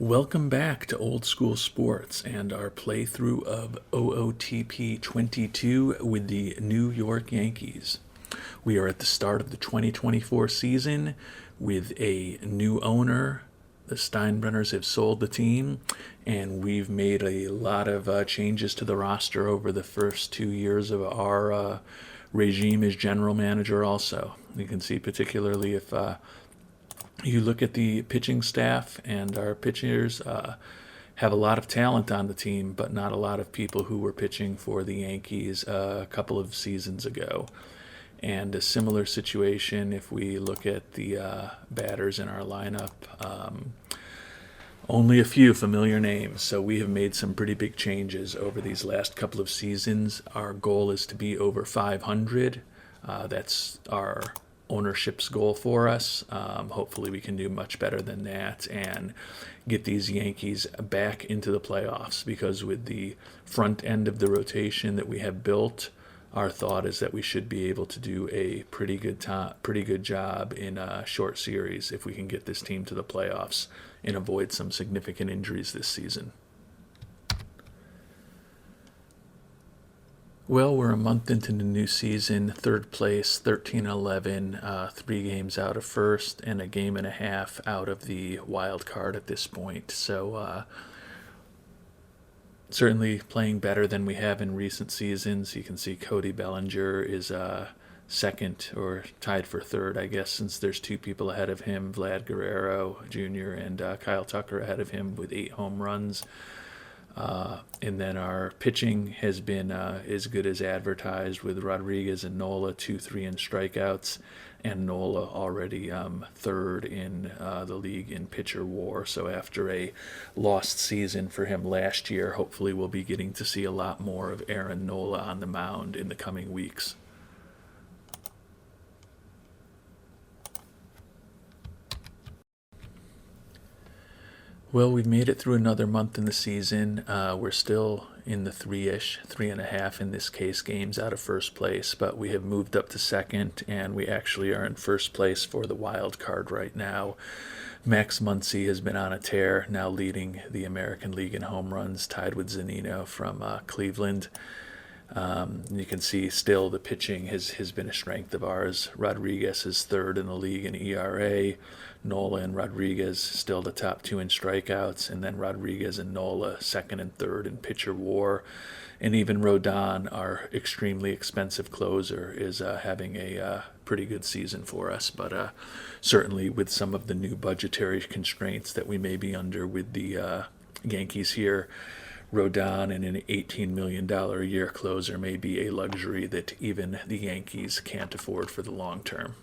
Welcome back to Old School Sports and our playthrough of OOTP 22 with the New York Yankees. We are at the start of the 2024 season with a new owner. The Steinbrenners have sold the team, and we've made a lot of changes to the roster over the first 2 years of our regime as general manager also. You can see particularly if you look at the pitching staff, and our pitchers have a lot of talent on the team, but not a lot of people who were pitching for the Yankees a couple of seasons ago. And a similar situation if we look at the batters in our lineup. Only a few familiar names, so we have made some pretty big changes over these last couple of seasons. Our goal is to be over 500. That's our ownership's goal for us. Hopefully we can do much better than that and get these Yankees back into the playoffs, because with the front end of the rotation that we have built, our thought is that we should be able to do a pretty good job in a short series if we can get this team to the playoffs and avoid some significant injuries this season. Well, we're a month into the new season, third place, 13-11, 3 games out of first, and a game and a half out of the wild card at this point. So certainly playing better than we have in recent seasons. You can see Cody Bellinger is second, or tied for third, I guess, since there's 2 people ahead of him, Vlad Guerrero Jr. and Kyle Tucker ahead of him with 8 home runs. And then our pitching has been as good as advertised, with Rodriguez and Nola 2-3 in strikeouts, and Nola already third in the league in pitcher WAR. So after a lost season for him last year, hopefully we'll be getting to see a lot more of Aaron Nola on the mound in the coming weeks. Well, we've made it through another month in the season. We're still in the 3.5 in this case, games out of first place, but we have moved up to second, and we actually are in first place for the wild card right now. Max Muncy has been on a tear, now leading the American League in home runs, tied with Zunino from Cleveland. You can see still the pitching has been a strength of ours. Rodriguez is third in the league in ERA. Nola and Rodriguez still the top 2 in strikeouts, and then Rodriguez and Nola second and third in pitcher WAR. And even Rodon, our extremely expensive closer, is having a pretty good season for us. But certainly with some of the new budgetary constraints that we may be under with the Yankees here, Rodon and an $18 million a year closer may be a luxury that even the Yankees can't afford for the long term.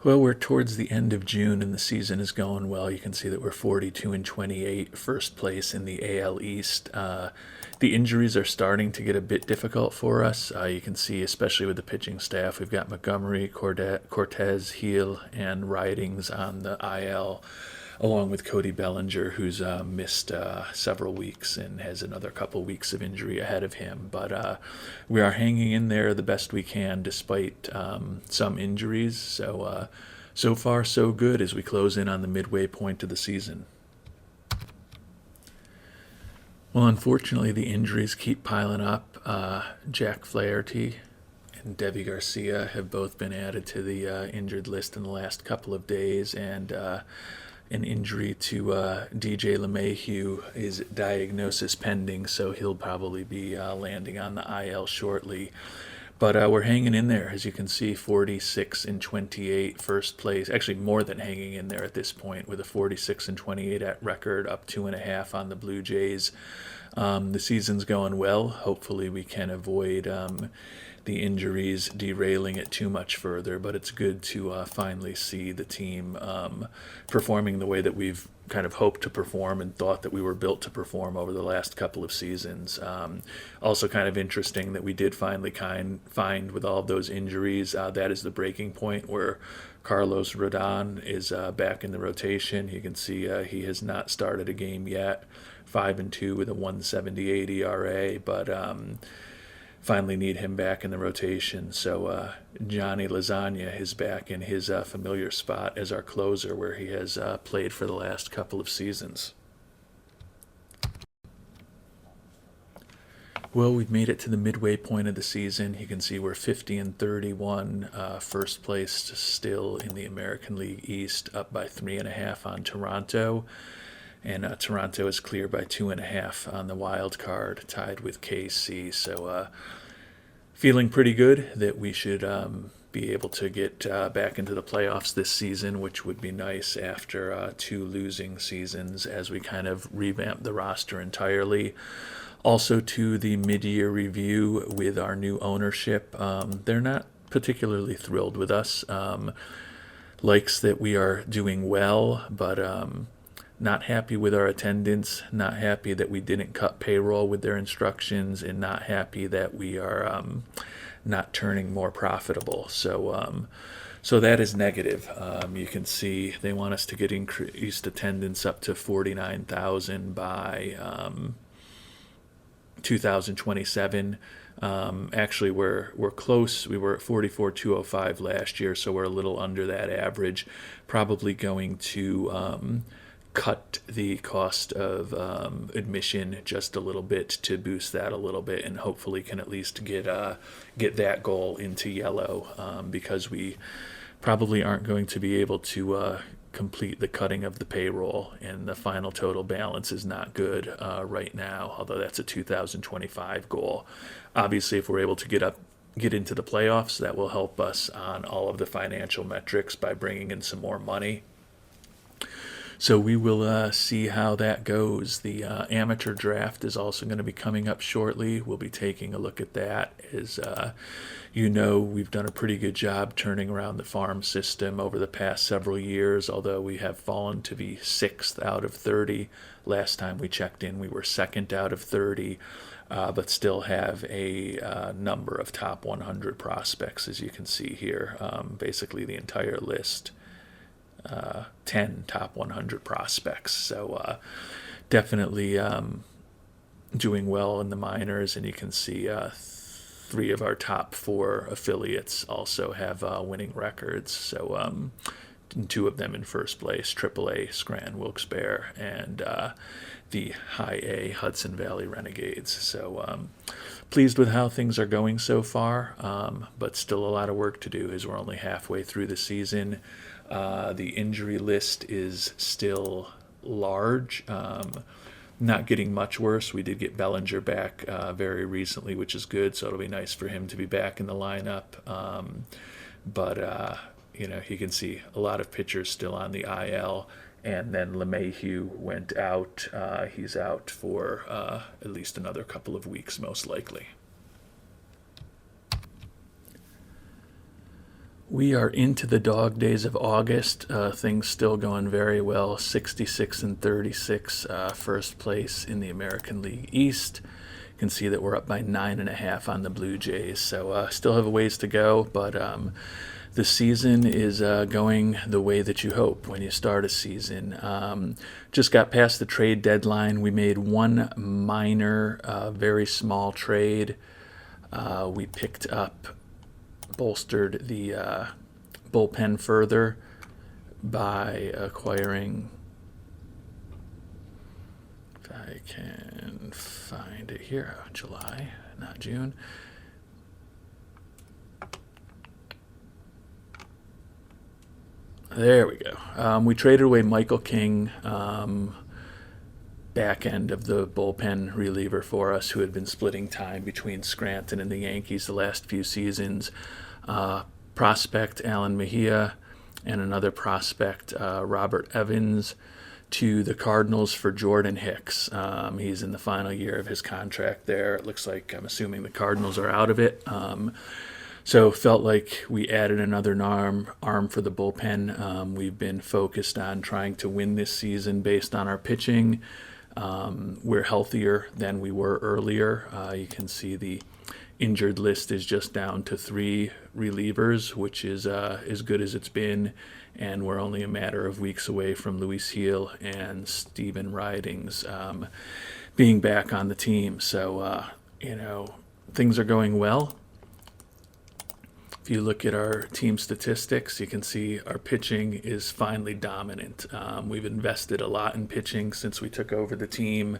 Well, we're towards the end of June and the season is going well. You can see that we're 42-28, first place in the AL East. The injuries are starting to get a bit difficult for us. You can see, especially with the pitching staff, we've got Montgomery, Cortez, Heel, and Ridings on the IL, along with Cody Bellinger, who's missed several weeks and has another couple weeks of injury ahead of him. But we are hanging in there the best we can despite some injuries. So far, so good as we close in on the midway point of the season. Well, unfortunately, the injuries keep piling up. Jack Flaherty and Devi Garcia have both been added to the injured list in the last couple of days, and an injury to DJ LeMahieu is diagnosis pending, so he'll probably be landing on the IL shortly. But we're hanging in there, as you can see, 46-28, first place. Actually, more than hanging in there at this point, with a 46-28 at record, up 2.5 on the Blue Jays. The season's going well. Hopefully we can avoid the injuries derailing it too much further, but it's good to finally see the team performing the way that we've kind of hoped to perform and thought that we were built to perform over the last couple of seasons. Also kind of interesting that we did finally find with all of those injuries, that is the breaking point where Carlos Rodon is back in the rotation. You can see he has not started a game yet, 5-2 with a 1.78 ERA, but finally need him back in the rotation. So Johnny Lasagna is back in his familiar spot as our closer, where he has played for the last couple of seasons. Well, we've made it to the midway point of the season. You can see we're 50 and 31, first place still in the American League East, up by 3.5 on Toronto. And Toronto is clear by 2.5 on the wild card, tied with KC. So feeling pretty good that we should be able to get back into the playoffs this season, which would be nice after 2 losing seasons as we kind of revamp the roster entirely. Also, to the mid-year review with our new ownership, they're not particularly thrilled with us. Likes that we are doing well, but not happy with our attendance, not happy that we didn't cut payroll with their instructions, and not happy that we are not turning more profitable. So that is negative. You can see they want us to get increased attendance up to 49,000 by 2027. Actually, we're close. We were at 44,205 last year, so we're a little under that average. Probably going to cut the cost of admission just a little bit to boost that a little bit, and hopefully can at least get that goal into yellow, because we probably aren't going to be able to complete the cutting of the payroll, and the final total balance is not good right now, although that's a 2025 goal. Obviously, if we're able to get into the playoffs, that will help us on all of the financial metrics by bringing in some more money. So we will see how that goes. The amateur draft is also going to be coming up shortly. We'll be taking a look at that. As we've done a pretty good job turning around the farm system over the past several years, although we have fallen to be 6th out of 30. Last time we checked in, we were 2nd out of 30, but still have a number of top 100 prospects, as you can see here. Basically the entire list. 10 top 100 prospects. So definitely doing well in the minors, and you can see 3 of our top 4 affiliates also have winning records. So 2 of them in first place, AAA Scranton Wilkes-Barre and the High A Hudson Valley Renegades. So pleased with how things are going so far, but still a lot of work to do as we're only halfway through the season. The injury list is still large, not getting much worse. We did get Bellinger back very recently, which is good, so it'll be nice for him to be back in the lineup. But you can see a lot of pitchers still on the IL, and then LeMahieu went out. He's out for at least another couple of weeks, most likely. We are into the dog days of August. Things still going very well. 66 and 36, first place in the American League East. You can see that we're up by 9.5 on the Blue Jays. So still have a ways to go, but the season is going the way that you hope when you start a season. Just got past the trade deadline. We made one minor, very small trade. We bolstered the bullpen further by acquiring, if I can find it here, July, not June. There we go. We traded away Michael King, back end of the bullpen reliever for us, who had been splitting time between Scranton and the Yankees the last few seasons. Prospect Alan Mejia and another prospect, Robert Evans, to the Cardinals for Jordan Hicks. He's in the final year of his contract there. It looks like, I'm assuming the Cardinals are out of it. So felt like we added another arm for the bullpen. We've been focused on trying to win this season based on our pitching. We're healthier than we were earlier. You can see the injured list is just down to 3 relievers, which is as good as it's been, and we're only a matter of weeks away from Luis Heel and Steven Ridings being back on the team. So, things are going well. If you look at our team statistics, you can see our pitching is finally dominant. We've invested a lot in pitching since we took over the team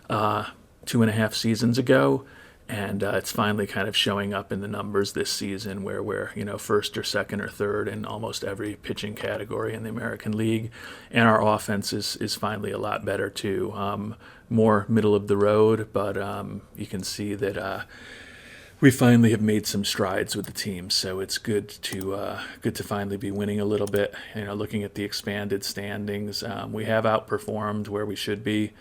2.5 seasons ago, and it's finally kind of showing up in the numbers this season, where we're first or second or third in almost every pitching category in the American League, and our offense is finally a lot better too. More middle of the road, but you can see that we finally have made some strides with the team, so it's good to finally be winning a little bit. Looking at the expanded standings, we have outperformed where we should be.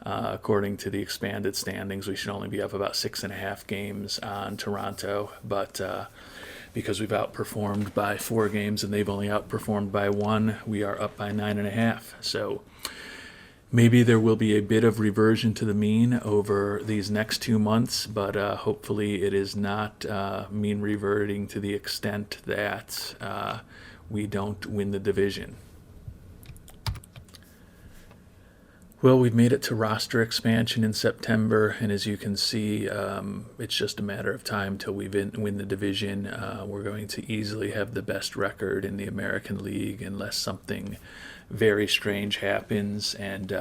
According to the expanded standings, we should only be up about 6.5 games on Toronto, but because we've outperformed by 4 games and they've only outperformed by 1, we are up by 9.5. So maybe there will be a bit of reversion to the mean over these next 2 months, but hopefully it is not mean reverting to the extent that we don't win the division. Well, we've made it to roster expansion in September, and as you can see, it's just a matter of time till we win the division. We're going to easily have the best record in the American League unless something very strange happens, and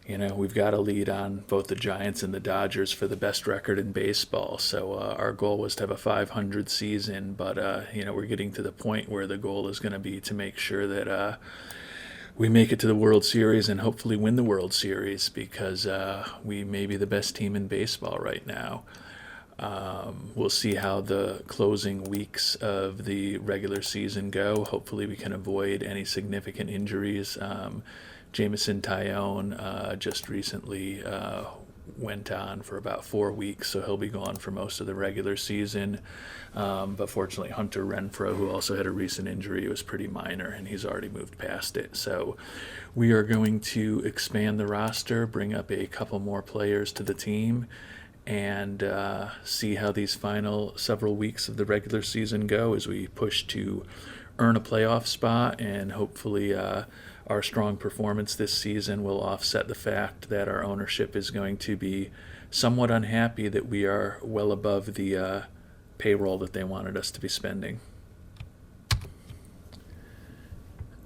we've got a lead on both the Giants and the Dodgers for the best record in baseball. So our goal was to have a 500 season, but we're getting to the point where the goal is going to be to make sure that we make it to the World Series and hopefully win the World Series, because we may be the best team in baseball right now. We'll see how the closing weeks of the regular season go. Hopefully we can avoid any significant injuries. Jameson Tyone just recently went on for about 4 weeks, so he'll be gone for most of the regular season. But fortunately, Hunter Renfroe, who also had a recent injury, was pretty minor, and he's already moved past it. So we are going to expand the roster, bring up a couple more players to the team, and see how these final several weeks of the regular season go as we push to earn a playoff spot, and hopefully our strong performance this season will offset the fact that our ownership is going to be somewhat unhappy that we are well above the payroll that they wanted us to be spending.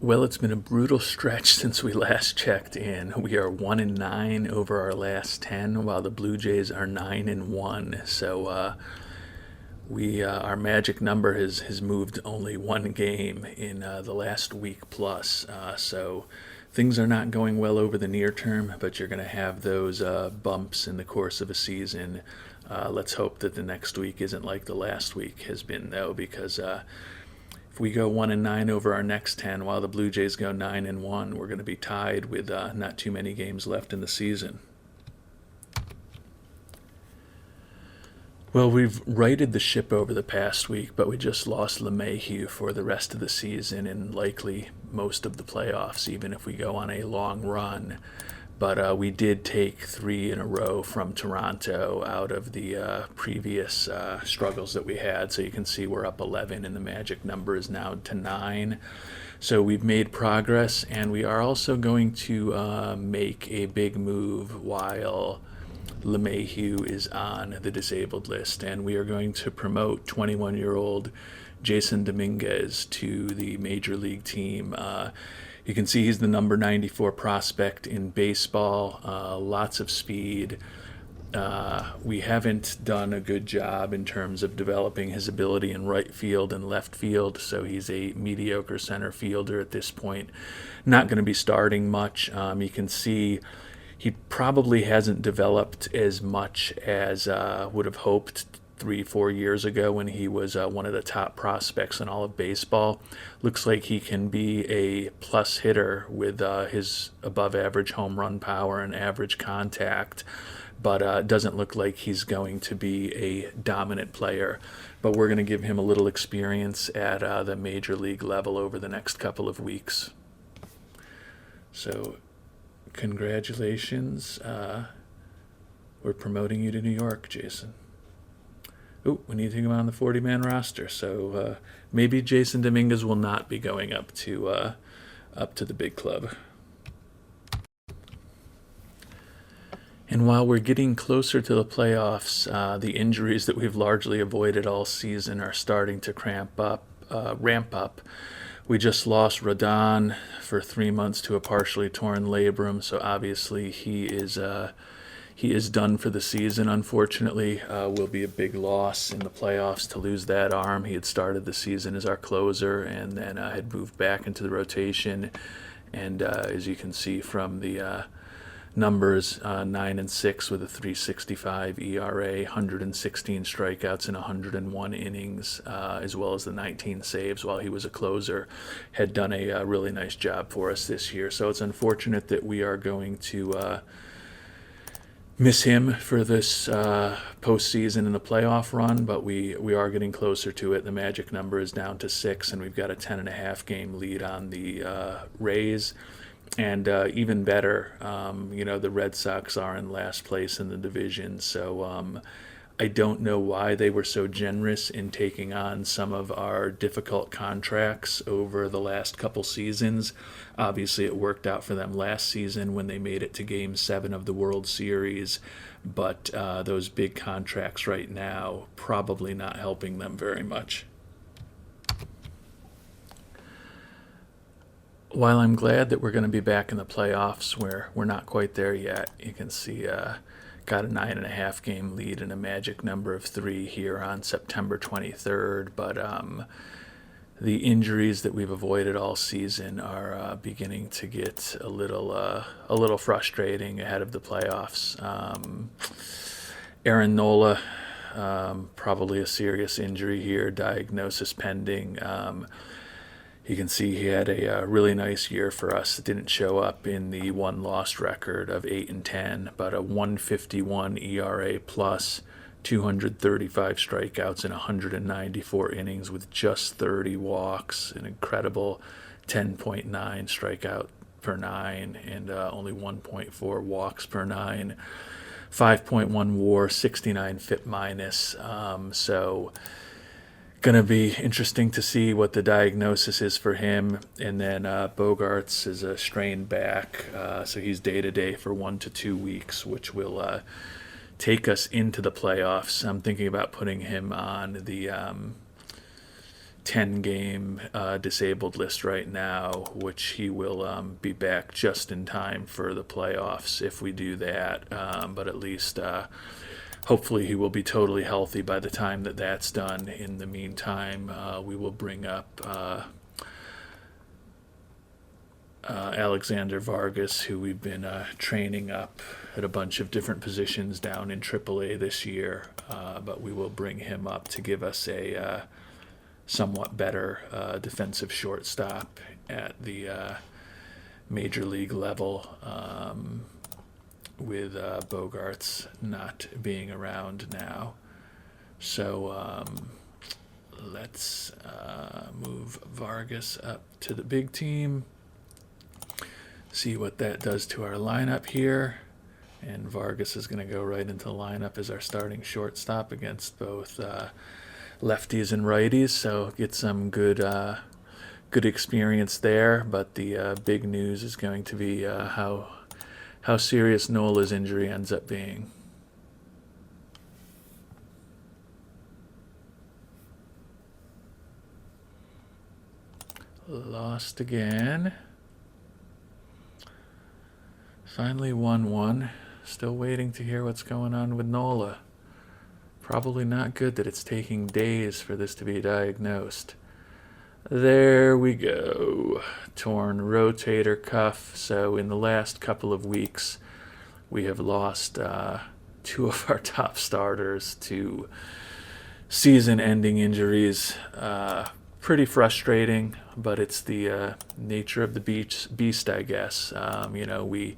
Well, it's been a brutal stretch since we last checked in. We are 1-9 over our last 10, while the Blue Jays are 9-1. So our magic number has moved only 1 game in the last week plus. So things are not going well over the near term, but you're going to have those bumps in the course of a season. Let's hope that the next week isn't like the last week has been, though, because if we go 1-9 over our next 10, while the Blue Jays go 9-1, we're going to be tied with not too many games left in the season. Well, we've righted the ship over the past week, but we just lost LeMahieu for the rest of the season and likely most of the playoffs, even if we go on a long run. But we did take 3 in a row from Toronto out of the previous struggles that we had. So you can see we're up 11, and the magic number is now to 9. So we've made progress, and we are also going to make a big move while LeMahieu is on the disabled list, and we are going to promote 21-year-old Jason Dominguez to the major league team. You can see he's the number 94 prospect in baseball, lots of speed. We haven't done a good job in terms of developing his ability in right field and left field, so he's a mediocre center fielder at this point. Not going to be starting much. You can see he probably hasn't developed as much as would have hoped 3-4 years ago when he was one of the top prospects in all of baseball. Looks like he can be a plus hitter with his above average home run power and average contact, but doesn't look like he's going to be a dominant player. But we're going to give him a little experience at the major league level over the next couple of weeks. So congratulations. We're promoting you to New York, Jason. Oh, we need to go on the 40-man roster. So maybe Jason Dominguez will not be going up to the big club. And while we're getting closer to the playoffs, the injuries that we've largely avoided all season are starting to ramp up. We just lost Rodon for 3 months to a partially torn labrum, so obviously he is done for the season. Unfortunately, will be a big loss in the playoffs to lose that arm. He had started the season as our closer, and then had moved back into the rotation. And as you can see from the numbers, 9-6 with a 3.65 ERA, 116 strikeouts in 101 innings, as well as the 19 saves while he was a closer, had done a really nice job for us this year. So it's unfortunate that we are going to miss him for this postseason in the playoff run, but we are getting closer to it. The magic number is down to 6, and we've got a 10.5 game lead on the Rays. And even better, the Red Sox are in last place in the division. So I don't know why they were so generous in taking on some of our difficult contracts over the last couple seasons. Obviously, it worked out for them last season when they made it to Game 7 of the World Series. But those big contracts right now probably not helping them very much. While I'm glad that we're going to be back in the playoffs, where we're not quite there yet, you can see got a 9.5 game lead and a magic number of 3 here on September 23rd. But the injuries that we've avoided all season are beginning to get a little frustrating ahead of the playoffs. Aaron Nola, probably a serious injury here, diagnosis pending. You can see he had a really nice year for us. It didn't show up in the one-loss record of 8-10, but a 151 ERA plus, 235 strikeouts in 194 innings with just 30 walks, an incredible 10.9 strikeout per 9 and only 1.4 walks per 9, 5.1 WAR, 69 FIP minus. So going to be interesting to see what the diagnosis is for him. And then Bogarts is a strained back, so he's day-to-day for 1 to 2 weeks, which will take us into the playoffs. I'm thinking about putting him on the 10-game disabled list right now, which he will be back just in time for the playoffs if we do that. But at least hopefully he will be totally healthy by the time that that's done. In the meantime, we will bring up Alexander Vargas, who we've been training up at a bunch of different positions down in AAA this year. But we will bring him up to give us a somewhat better defensive shortstop at the major league level. With Bogarts not being around now. So let's move Vargas up to the big team, see what that does to our lineup here. And Vargas is going to go right into the lineup as our starting shortstop against both lefties and righties, so get some good experience there. But the big news is going to be how serious Nola's injury ends up being. Lost again. Finally 1-1. Still waiting to hear what's going on with Nola. Probably not good that it's taking days for this to be diagnosed. There we go. Torn rotator cuff. So in the last couple of weeks, we have lost 2 of our top starters to season-ending injuries. Pretty frustrating, but it's the nature of the beast, I guess. We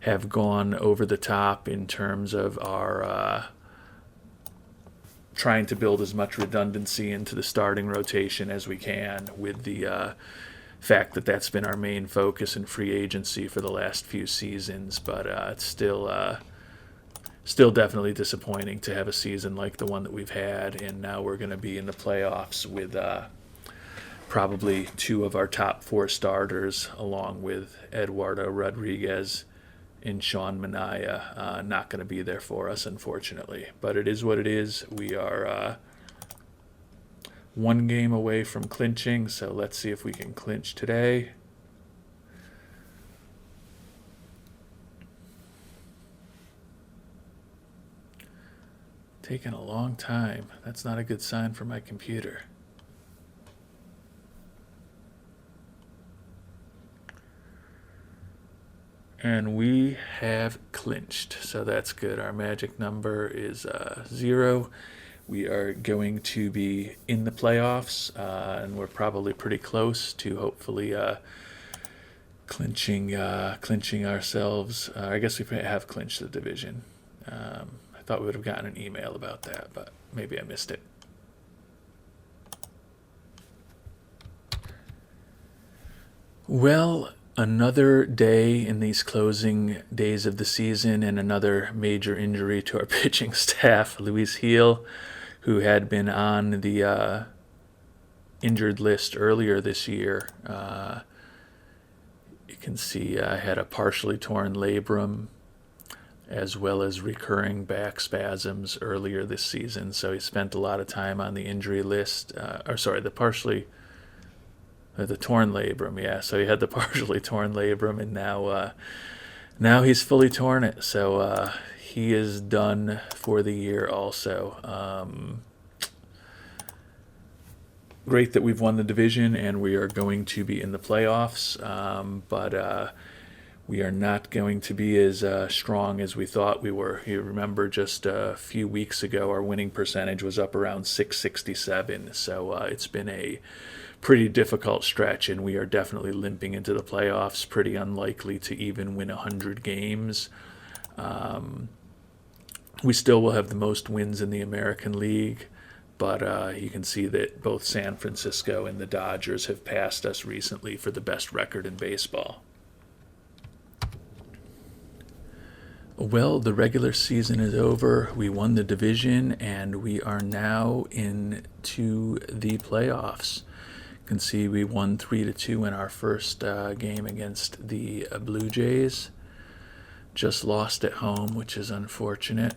have gone over the top in terms of our trying to build as much redundancy into the starting rotation as we can, with the fact that that's been our main focus in free agency for the last few seasons. But it's still definitely disappointing to have a season like the one that we've had, and now we're going to be in the playoffs with probably 2 of our top 4 starters, along with Eduardo Rodriguez in Sean Manaea. Not going to be there for us, unfortunately. But it is what it is. We are one game away from clinching, so let's see if we can clinch today. Taking a long time. That's not a good sign for my computer. And we have clinched, so that's good. Our magic number is 0. We are going to be in the playoffs, and we're probably pretty close to hopefully clinching ourselves. I guess we have clinched the division. I thought we would have gotten an email about that, but maybe I missed it. Well, another day in these closing days of the season, and another major injury to our pitching staff. Luis Heel, who had been on the injured list earlier this year. You can see I had a partially torn labrum, as well as recurring back spasms earlier this season. So he spent a lot of time on the injury list. The torn labrum, yeah. So he had the partially torn labrum, and now he's fully torn it. So he is done for the year also. Great that we've won the division and we are going to be in the playoffs, but we are not going to be as strong as we thought we were. You remember just a few weeks ago, our winning percentage was up around 667. So it's been a pretty difficult stretch, and we are definitely limping into the playoffs. Pretty unlikely to even win 100 games. We still will have the most wins in the American League, but you can see that both San Francisco and the Dodgers have passed us recently for the best record in baseball. Well, the regular season is over. We won the division, and we are now into the playoffs. You can see we won 3-2 in our first game against the Blue Jays. Just lost at home, which is unfortunate.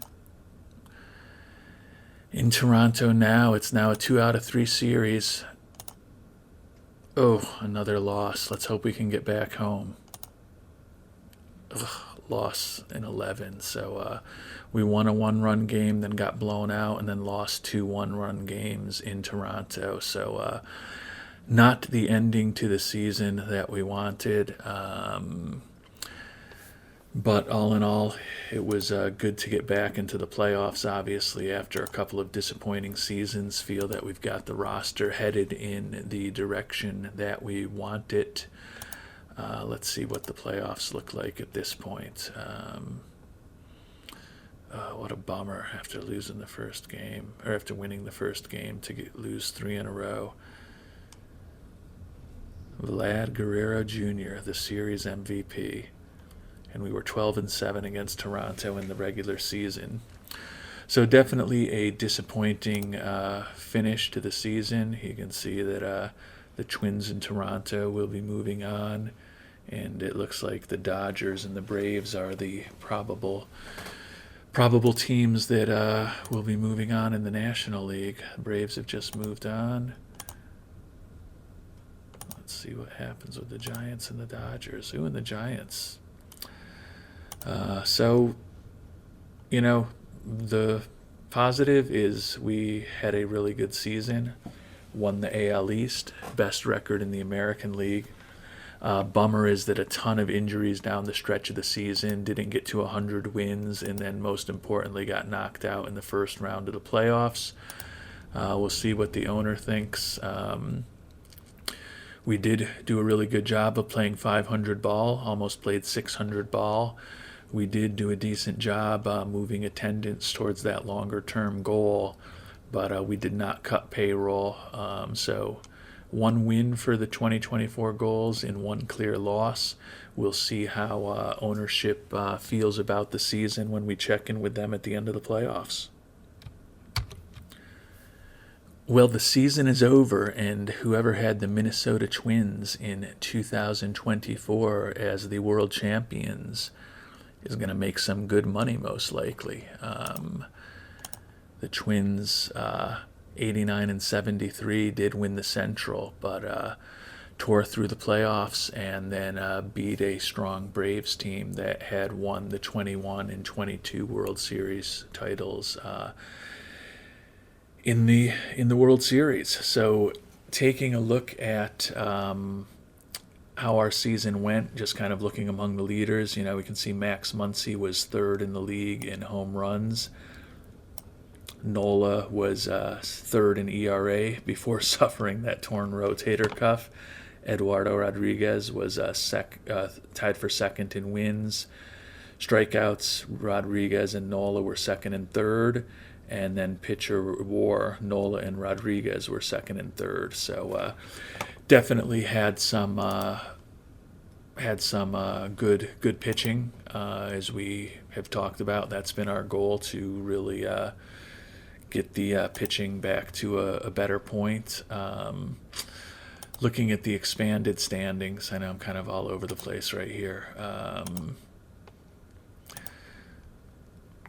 In Toronto now, it's now a 2 out of 3 series. Oh, another loss. Let's hope we can get back home. Loss in 11. So we won a 1-run game, then got blown out, and then lost 2 1-run games in Toronto. So not the ending to the season that we wanted. But all in all, it was good to get back into the playoffs, obviously, after a couple of disappointing seasons. Feel that we've got the roster headed in the direction that we want it. Let's see what the playoffs look like at this point. What a bummer after losing the first game, or after winning the first game, to lose 3 in a row. Vlad Guerrero Jr., the series MVP. And we were 12-7 against Toronto in the regular season. So definitely a disappointing finish to the season. You can see that the Twins in Toronto will be moving on, and it looks like the Dodgers and the Braves are the probable teams that will be moving on in the National League. The Braves have just moved on. Let's see what happens with the Giants and the Dodgers. Ooh, and the Giants. So, the positive is we had a really good season, won the AL East, best record in the American League. Bummer is that a ton of injuries down the stretch of the season, didn't get to 100 wins, and then most importantly got knocked out in the first round of the playoffs. We'll see what the owner thinks. We did do a really good job of playing 500 ball, almost played 600 ball. We did do a decent job moving attendance towards that longer-term goal, but we did not cut payroll. So 1 win for the 2024 goals and 1 clear loss. We'll see how ownership feels about the season when we check in with them at the end of the playoffs. Well, the season is over, and whoever had the Minnesota Twins in 2024 as the world champions is going to make some good money, most likely. The Twins, 89 and 73, did win the Central, but tore through the playoffs and then beat a strong Braves team that had won the 21 and 22 World Series titles in the World Series. So taking a look at how our season went, just kind of looking among the leaders, we can see Max Muncy was third in the league in home runs. Nola was third in ERA before suffering that torn rotator cuff. Eduardo Rodriguez was tied for second in wins. Strikeouts, Rodriguez and Nola were second and third. And then pitcher WAR, Nola and Rodriguez were second and third. So definitely had some good pitching, as we have talked about. That's been our goal, to really get the pitching back to a better point. Looking at the expanded standings, I know I'm kind of all over the place right here.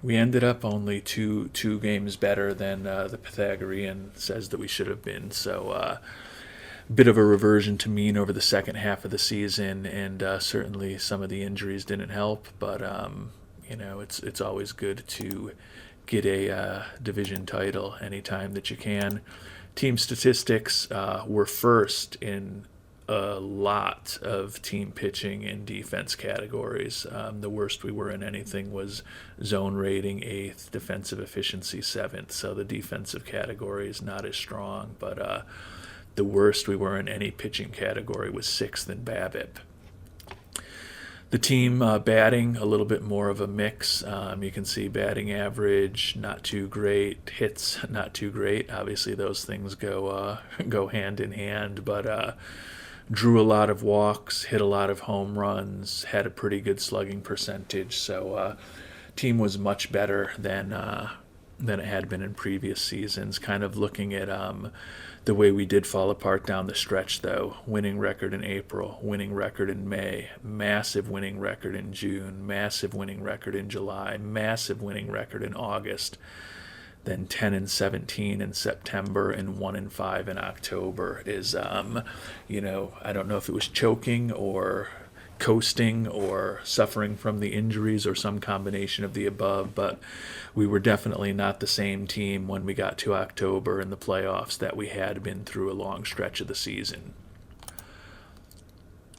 We ended up only two games better than the Pythagorean says that we should have been. So bit of a reversion to mean over the second half of the season, and certainly some of the injuries didn't help. But it's always good to get a division title anytime that you can. Team statistics were first in a lot of team pitching and defense categories. The worst we were in anything was zone rating 8th, defensive efficiency 7th. So the defensive category is not as strong, but the worst we were in any pitching category was 6th in BABIP. The team batting, a little bit more of a mix. You can see batting average, not too great. Hits, not too great. Obviously, those things go hand in hand, but drew a lot of walks, hit a lot of home runs, had a pretty good slugging percentage. So team was much better than it had been in previous seasons. Kind of looking at the way we did fall apart down the stretch, though. Winning record in April, winning record in May, massive winning record in June, massive winning record in July, massive winning record in August, then 10 and 17 in September, and 1 and 5 in October. Is I don't know if it was choking or coasting or suffering from the injuries or some combination of the above, but we were definitely not the same team when we got to October in the playoffs that we had been through a long stretch of the season.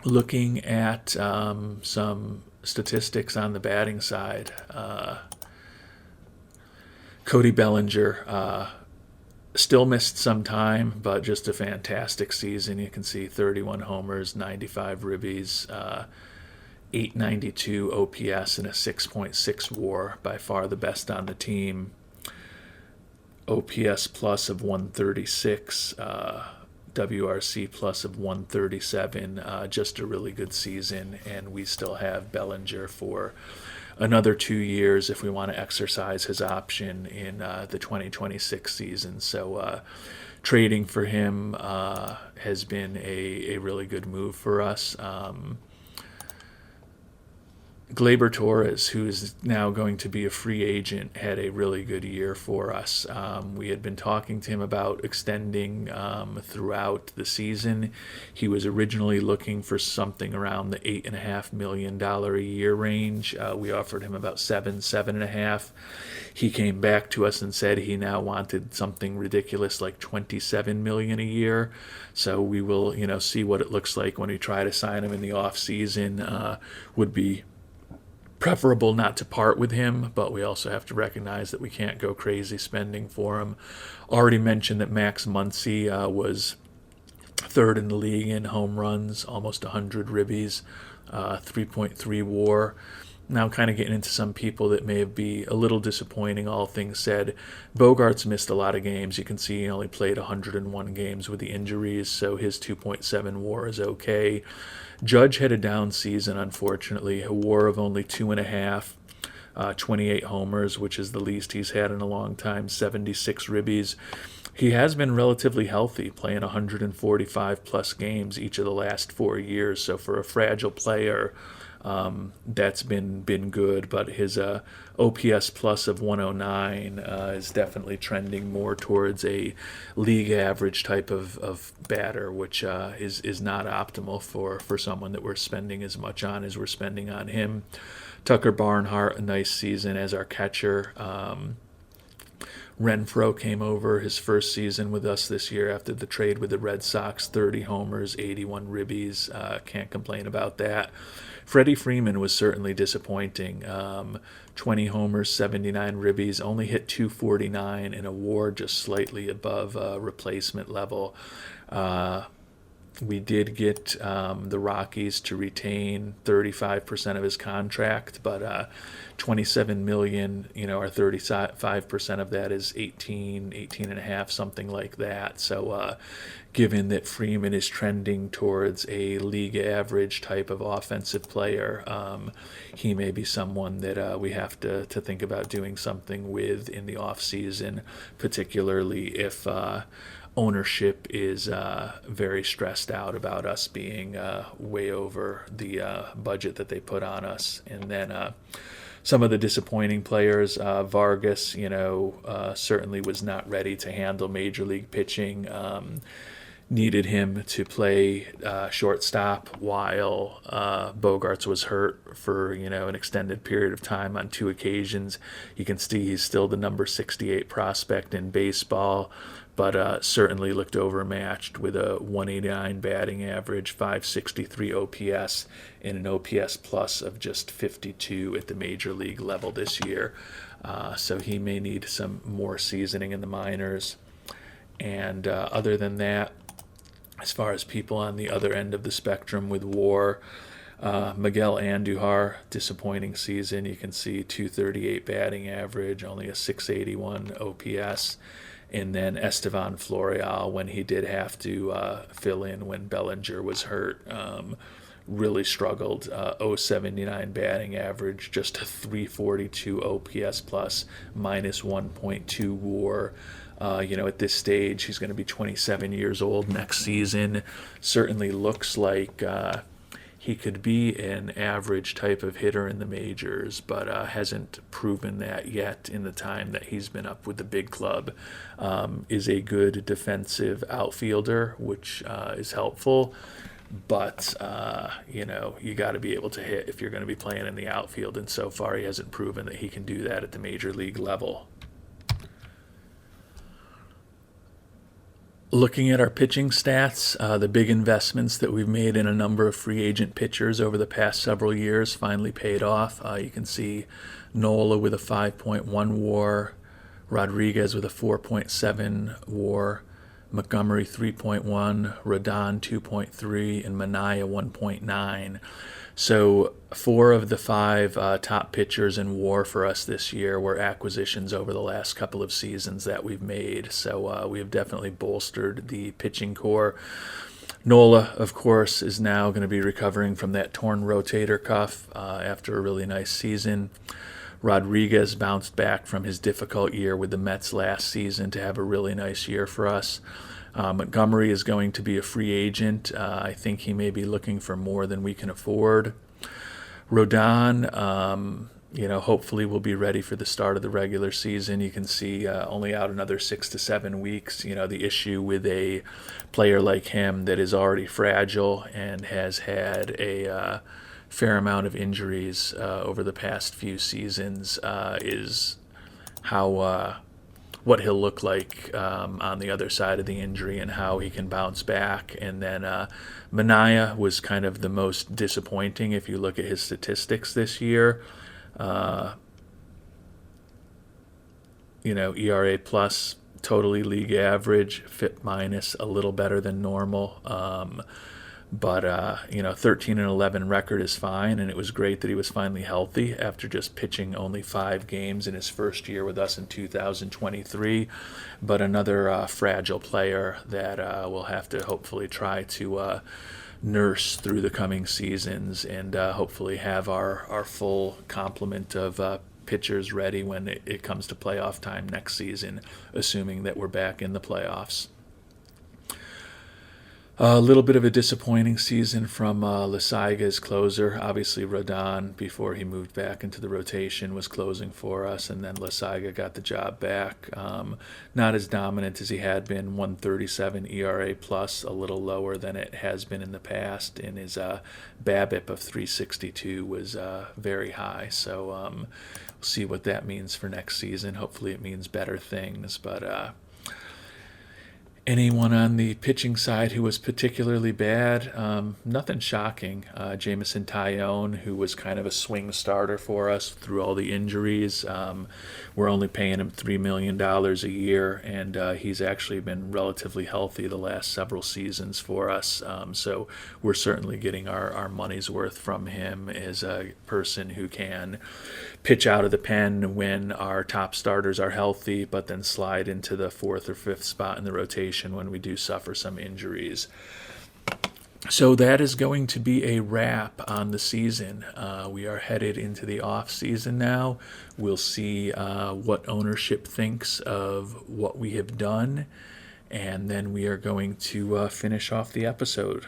Looking at some statistics on the batting side, Cody Bellinger still missed some time, but just a fantastic season. You can see 31 homers, 95 ribbies, 892 OPS, and a 6.6 WAR, by far the best on the team. OPS plus of 136, WRC plus of 137, just a really good season, and we still have Bellinger for another 2 years if we want to exercise his option in the 2026 season. So trading for him has been a really good move for us. Gleyber Torres, who is now going to be a free agent, had a really good year for us. We had been talking to him about extending throughout the season. He was originally looking for something around the $8.5 million a year range. We offered him about $7.5. He came back to us and said he now wanted something ridiculous like $27 million a year. So we will, see what it looks like when we try to sign him in the off season. Would be preferable not to part with him, but we also have to recognize that we can't go crazy spending for him. Already mentioned that Max Muncy was third in the league in home runs, almost 100 ribbies, 3.3 WAR. Now kind of getting into some people that may be a little disappointing, all things said. Bogarts missed a lot of games. You can see he only played 101 games with the injuries, so his 2.7 WAR is okay. Judge had a down season, unfortunately, a WAR of only 2.5, 28 homers, which is the least he's had in a long time, 76 ribbies. He has been relatively healthy, playing 145 plus games each of the last 4 years. So for a fragile player, that's been good. But his OPS plus of 109 is definitely trending more towards a league average type of batter, which is not optimal for someone that we're spending as much on as we're spending on him. Tucker Barnhart, a nice season as our catcher. Renfroe came over his first season with us this year after the trade with the Red Sox. 30 homers, 81 ribbies. Can't complain about that. Freddie Freeman was certainly disappointing. 20 homers, 79 ribbies, only hit 249 in a WAR just slightly above replacement level. We did get the Rockies to retain 35% of his contract, but $27 million, or 35% of that is 18 and a half, something like that. So given that Freeman is trending towards a league average type of offensive player, he may be someone that we have to think about doing something with in the offseason, particularly if ownership is very stressed out about us being way over the budget that they put on us. And then some of the disappointing players, Vargas, certainly was not ready to handle major league pitching. Needed him to play shortstop while Bogarts was hurt for an extended period of time on 2 occasions. You can see he's still the number 68 prospect in baseball, but certainly looked overmatched with a 189 batting average, 563 OPS, and an OPS plus of just 52 at the major league level this year. So he may need some more seasoning in the minors. And other than that, as far as people on the other end of the spectrum with WAR, Miguel Andujar, disappointing season. You can see 238 batting average, only a 681 OPS. And then Estevan Florial, when he did have to fill in when Bellinger was hurt, really struggled. 079 batting average, just a 342 OPS plus, minus 1.2 WAR. At this stage, he's going to be 27 years old next season. Certainly looks like he could be an average type of hitter in the majors, but hasn't proven that yet in the time that he's been up with the big club. Is a good defensive outfielder, which is helpful. But, you got to be able to hit if you're going to be playing in the outfield. And so far, he hasn't proven that he can do that at the major league level. Looking at our pitching stats, the big investments that we've made in a number of free agent pitchers over the past several years finally paid off. You can see Nola with a 5.1 WAR, Rodriguez with a 4.7 WAR, Montgomery 3.1, Rodon 2.3, and Minaya 1.9. So 4 of the 5 top pitchers in WAR for us this year were acquisitions over the last couple of seasons that we've made. So we have definitely bolstered the pitching core. Nola, of course, is now going to be recovering from that torn rotator cuff after a really nice season. Rodriguez bounced back from his difficult year with the Mets last season to have a really nice year for us. Montgomery is going to be a free agent. I think he may be looking for more than we can afford. Rodon, hopefully will be ready for the start of the regular season. You can see only out another 6 to 7 weeks. The issue with a player like him that is already fragile and has had a fair amount of injuries over the past few seasons is how what he'll look like on the other side of the injury and how he can bounce back. And then Minaya was kind of the most disappointing if you look at his statistics this year. ERA plus, totally league average, FIP minus, a little better than normal. But 13-11 record is fine, and it was great that he was finally healthy after just pitching only 5 games in his first year with us in 2023. But another fragile player that we'll have to hopefully try to nurse through the coming seasons and hopefully have our full complement of pitchers ready when it comes to playoff time next season, assuming that we're back in the playoffs. A little bit of a disappointing season from Lasaiga's closer. Obviously, Rodon, before he moved back into the rotation, was closing for us, and then Lasaiga got the job back. Not as dominant as he had been, 137 ERA plus, a little lower than it has been in the past, and his BABIP of 362 was very high. So we'll see what that means for next season. Hopefully it means better things, but anyone on the pitching side who was particularly bad? Nothing shocking. Jameson Taillon, who was kind of a swing starter for us through all the injuries. We're only paying him $3 million a year, and he's actually been relatively healthy the last several seasons for us. So we're certainly getting our money's worth from him as a person who can pitch out of the pen when our top starters are healthy, but then slide into the 4th or 5th spot in the rotation when we do suffer some injuries. So that is going to be a wrap on the season. We are headed into the off season now. We'll see what ownership thinks of what we have done, and then we are going to finish off the episode.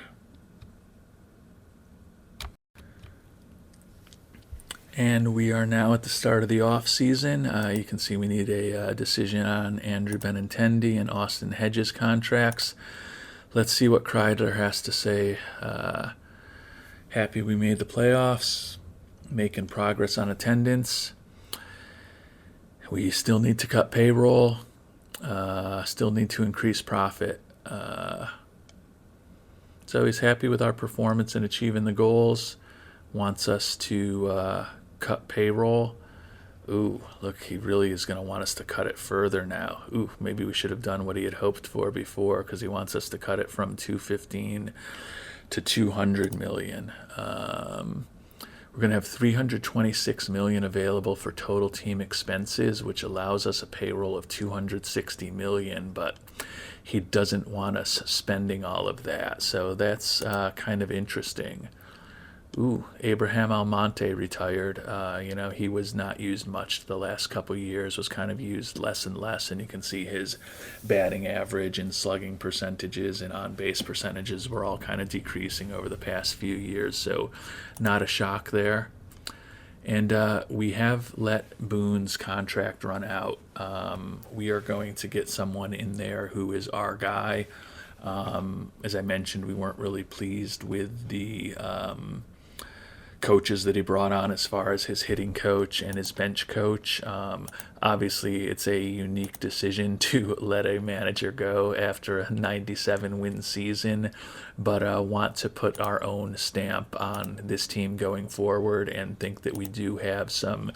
And we are now at the start of the off season. You can see we need a decision on Andrew Benintendi and Austin Hedges contracts. Let's see what Kreider has to say. Happy we made the playoffs, making progress on attendance. We still need to cut payroll, still need to increase profit. So he's happy with our performance in achieving the goals, wants us to cut payroll. Ooh, look, he really is going to want us to cut it further now. Ooh, maybe we should have done what he had hoped for before, because he wants us to cut it from 215 to 200 million. We're going to have 326 million available for total team expenses, which allows us a payroll of 260 million, but he doesn't want us spending all of that. So that's kind of interesting. Ooh, Abraham Almonte retired. He was not used much the last couple of years, was kind of used less and less, and you can see his batting average and slugging percentages and on-base percentages were all kind of decreasing over the past few years, so not a shock there. And we have let Boone's contract run out. We are going to get someone in there who is our guy. As I mentioned, we weren't really pleased with the coaches that he brought on as far as his hitting coach and his bench coach. Obviously, it's a unique decision to let a manager go after a 97-win season, but want to put our own stamp on this team going forward and think that we do have some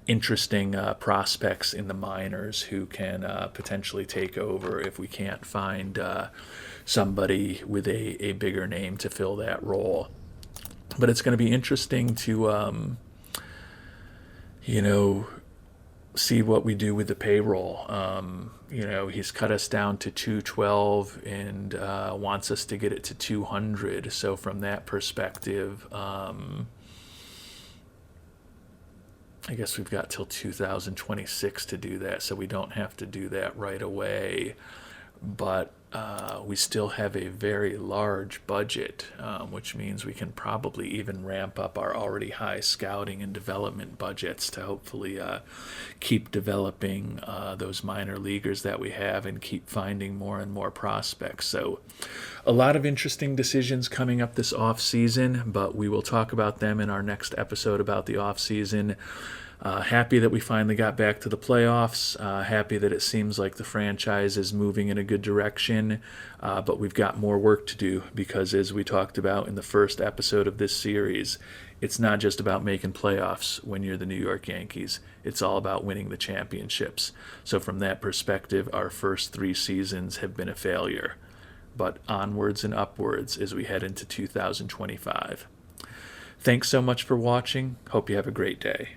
interesting prospects in the minors who can potentially take over if we can't find somebody with a bigger name to fill that role. But it's going to be interesting to, see what we do with the payroll. He's cut us down to 212 and wants us to get it to 200. So from that perspective, I guess we've got till 2026 to do that, so we don't have to do that right away. But we still have a very large budget, which means we can probably even ramp up our already high scouting and development budgets to hopefully keep developing those minor leaguers that we have and keep finding more and more prospects. So a lot of interesting decisions coming up this off season, but we will talk about them in our next episode about the off season. Happy that we finally got back to the playoffs. Happy that it seems like the franchise is moving in a good direction. But we've got more work to do because, as we talked about in the first episode of this series, it's not just about making playoffs when you're the New York Yankees. It's all about winning the championships. So from that perspective, our first 3 seasons have been a failure. But onwards and upwards as we head into 2025. Thanks so much for watching. Hope you have a great day.